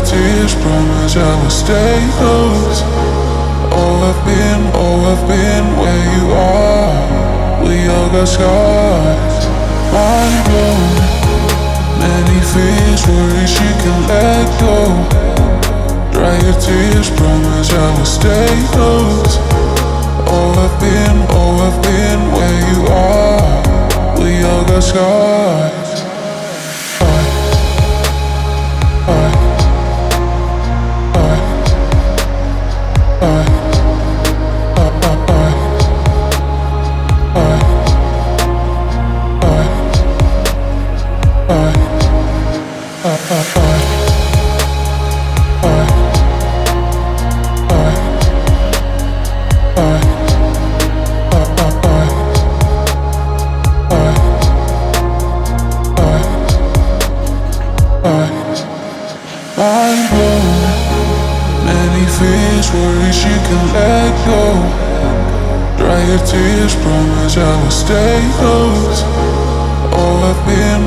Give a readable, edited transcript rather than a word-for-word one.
your tears, promise I will stay close. I've been where you are. We all got scars. Mind blown. Many fears, worries you can let go. Dry your tears, promise I will stay close. I've been where you are. We all got scars. Mind blown. Many fears, worries you can let go. Dry your tears, promise I will stay close. I've been